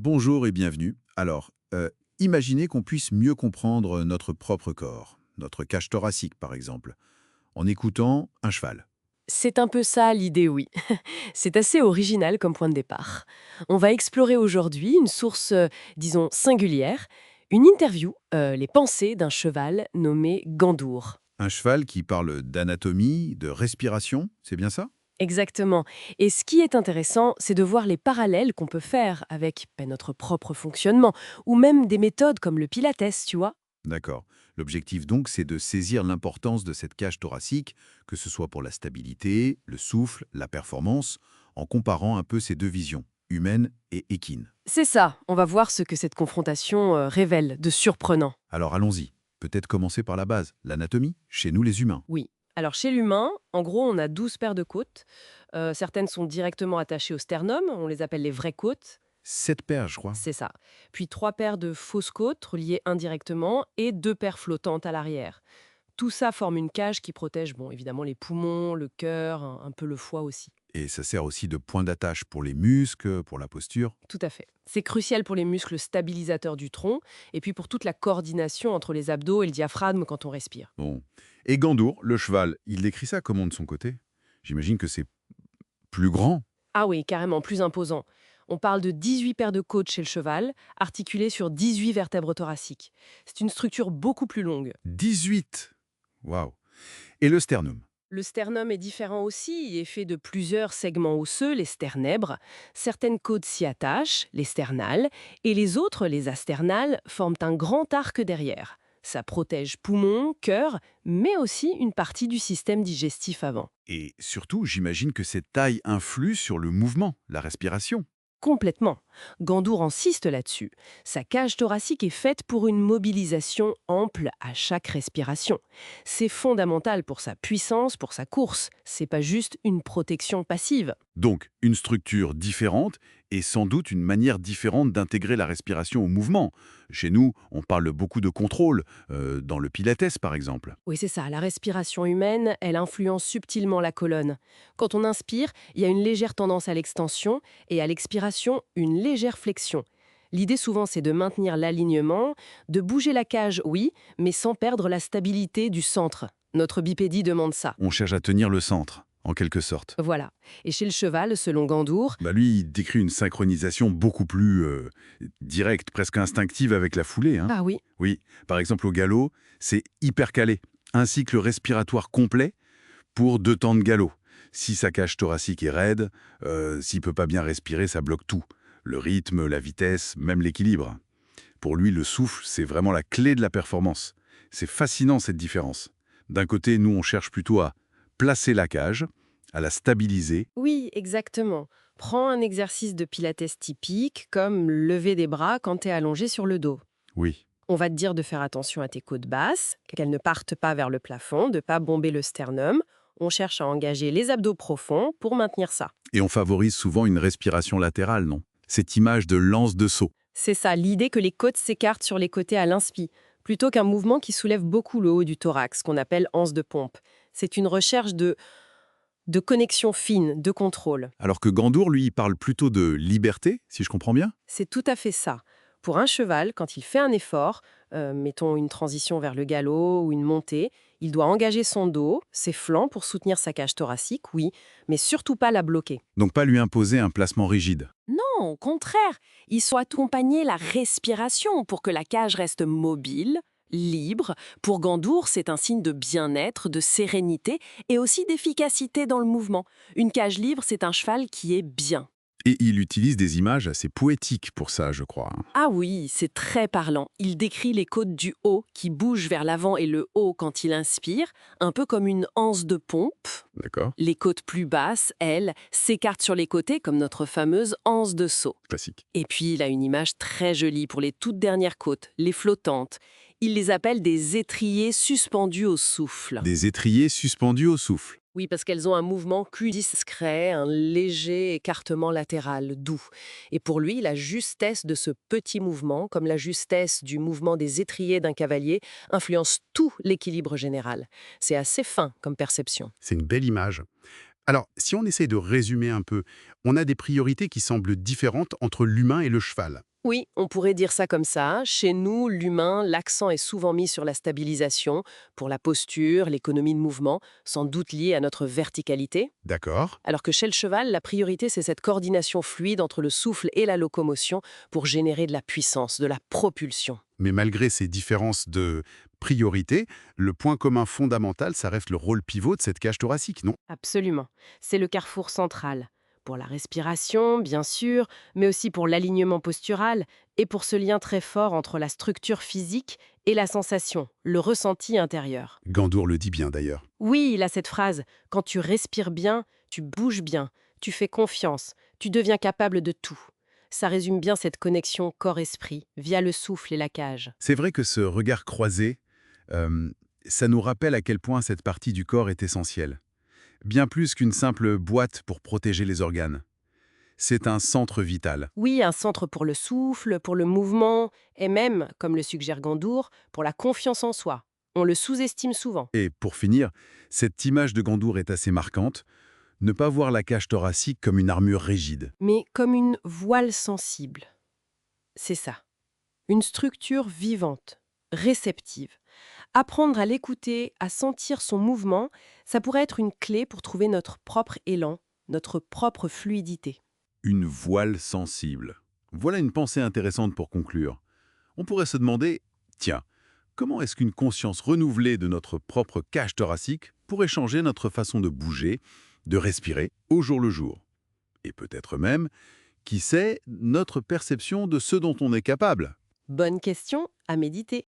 Bonjour et bienvenue. Imaginez qu'on puisse mieux comprendre notre propre corps, notre cage thoracique par exemple, en écoutant un cheval. C'est un peu ça l'idée, oui. C'est assez original comme point de départ. On va explorer aujourd'hui une source, disons, singulière, une interview, les pensées d'un cheval nommé Gandour. Un cheval qui parle d'anatomie, de respiration, c'est bien ça? Exactement. Et ce qui est intéressant, c'est de voir les parallèles qu'on peut faire avec notre propre fonctionnement, ou même des méthodes comme le Pilates, tu vois. D'accord. L'objectif donc, c'est de saisir l'importance de cette cage thoracique, que ce soit pour la stabilité, le souffle, la performance, en comparant un peu ces deux visions, humaine et équine. C'est ça, on va voir ce que cette confrontation révèle de surprenant. Alors allons-y. Peut-être commencer par la base, l'anatomie, chez nous les humains. Oui. Alors chez l'humain, en gros, on a 12 paires de côtes. Certaines sont directement attachées au sternum, on les appelle les vraies côtes, 7 paires, je crois. c'est ça. Puis 3 paires de fausses côtes reliées indirectement et 2 paires flottantes à l'arrière. Tout ça forme une cage qui protège, bon, évidemment, les poumons, le cœur, un peu le foie aussi. Et ça sert aussi de point d'attache pour les muscles, pour la posture. Tout à fait. C'est crucial pour les muscles stabilisateurs du tronc et puis pour toute la coordination entre les abdos et le diaphragme quand on respire. Bon. Et Gandour, le cheval, il décrit ça comment de son côté? J'imagine que c'est plus grand. Ah oui, carrément, plus imposant. On parle de 18 paires de côtes chez le cheval, articulées sur 18 vertèbres thoraciques. C'est une structure beaucoup plus longue. 18. Waouh. Et le sternum? Le sternum est différent aussi, il est fait de plusieurs segments osseux, les sternèbres. Certaines côtes s'y attachent, les sternales, et les autres, les asternales, forment un grand arc derrière. Ça protège poumons, cœur, mais aussi une partie du système digestif avant. Et surtout, j'imagine que cette taille influe sur le mouvement, la respiration. Complètement. Gandour insiste là-dessus. Sa cage thoracique est faite pour une mobilisation ample à chaque respiration. C'est fondamental pour sa puissance, pour sa course. C'est pas juste une protection passive. Donc, une structure différente et sans doute une manière différente d'intégrer la respiration au mouvement. Chez nous, on parle beaucoup de contrôle, dans le pilates par exemple. Oui, c'est ça. La respiration humaine, elle influence subtilement la colonne. Quand on inspire, il y a une légère tendance à l'extension et à l'expiration, une légère flexion. L'idée souvent, c'est de maintenir l'alignement, de bouger la cage, oui, mais sans perdre la stabilité du centre. Notre bipédie demande ça. On cherche à tenir le centre, en quelque sorte. Voilà. Et chez le cheval, selon Gandour, Lui, il décrit une synchronisation beaucoup plus directe, presque instinctive avec la foulée, hein. ah oui, Oui, par exemple au galop, c'est hyper calé. Un cycle respiratoire complet pour 2 temps de galop. Si sa cage thoracique est raide, s'il peut pas bien respirer, ça bloque tout. Le rythme, la vitesse, même l'équilibre. Pour lui, le souffle, c'est vraiment la clé de la performance. C'est fascinant cette différence. D'un côté, nous, on cherche plutôt à placer la cage, à la stabiliser. oui, exactement. Prends un exercice de pilates typique, comme lever des bras quand tu es allongé sur le dos. Oui. On va te dire de faire attention à tes côtes basses, qu'elles ne partent pas vers le plafond, de ne pas bomber le sternum. On cherche à engager les abdos profonds pour maintenir ça. Et on favorise souvent une respiration latérale, non? Cette image de lance de saut. C'est ça, l'idée que les côtes s'écartent sur les côtés à l'inspi, plutôt qu'un mouvement qui soulève beaucoup le haut du thorax, qu'on appelle anse de pompe. C'est une recherche de connexion fine, de contrôle. Alors que Gandour, lui, il parle plutôt de liberté, si je comprends bien. C'est tout à fait ça. Pour un cheval, quand il fait un effort, mettons une transition vers le galop ou une montée, il doit engager son dos, ses flancs pour soutenir sa cage thoracique, oui, mais surtout pas la bloquer. Donc pas lui imposer un placement rigide. Non, au contraire, il faut accompagner la respiration pour que la cage reste mobile, libre. Pour Gandour, c'est un signe de bien-être, de sérénité et aussi d'efficacité dans le mouvement. Une cage libre, c'est un cheval qui est bien. Et il utilise des images assez poétiques pour ça, je crois, hein. Ah oui, c'est très parlant. Il décrit les côtes du haut qui bougent vers l'avant et le haut quand il inspire, un peu comme une anse de pompe. D'accord. Les côtes plus basses, elles, s'écartent sur les côtés comme notre fameuse anse de saut. Classique. Et puis, il a une image très jolie pour les toutes dernières côtes, les flottantes. Il les appelle des étriers suspendus au souffle. Des étriers suspendus au souffle. Oui, parce qu'elles ont un mouvement plus discret, un léger écartement latéral doux. Et pour lui, la justesse de ce petit mouvement, comme la justesse du mouvement des étriers d'un cavalier, influence tout l'équilibre général. C'est assez fin comme perception. C'est une belle image. Alors, si on essaye de résumer un peu, on a des priorités qui semblent différentes entre l'humain et le cheval. Oui, on pourrait dire ça comme ça. Chez nous, l'humain, l'accent est souvent mis sur la stabilisation, pour la posture, l'économie de mouvement, sans doute liée à notre verticalité. D'accord. Alors que chez le cheval, la priorité, c'est cette coordination fluide entre le souffle et la locomotion pour générer de la puissance, de la propulsion. Mais malgré ces différences de priorité, le point commun fondamental, ça reste le rôle pivot de cette cage thoracique, non? Absolument. C'est le carrefour central. Pour la respiration, bien sûr, mais aussi pour l'alignement postural et pour ce lien très fort entre la structure physique et la sensation, le ressenti intérieur. Gandour le dit bien d'ailleurs. Oui, il a cette phrase, quand tu respires bien, tu bouges bien, tu fais confiance, tu deviens capable de tout. Ça résume bien cette connexion corps-esprit via le souffle et la cage. C'est vrai que ce regard croisé, euh, ça nous rappelle à quel point cette partie du corps est essentielle. Bien plus qu'une simple boîte pour protéger les organes. C'est un centre vital. Oui, un centre pour le souffle, pour le mouvement, et même, comme le suggère Gandour, pour la confiance en soi. On le sous-estime souvent. Et pour finir, cette image de Gandour est assez marquante. Ne pas voir la cage thoracique comme une armure rigide. Mais comme une voile sensible. C'est ça. Une structure vivante, réceptive. Apprendre à l'écouter, à sentir son mouvement, ça pourrait être une clé pour trouver notre propre élan, notre propre fluidité. Une voile sensible. Voilà une pensée intéressante pour conclure. On pourrait se demander, tiens, comment est-ce qu'une conscience renouvelée de notre propre cage thoracique pourrait changer notre façon de bouger, de respirer au jour le jour? Et peut-être même, qui sait, notre perception de ce dont on est capable. Bonne question à méditer.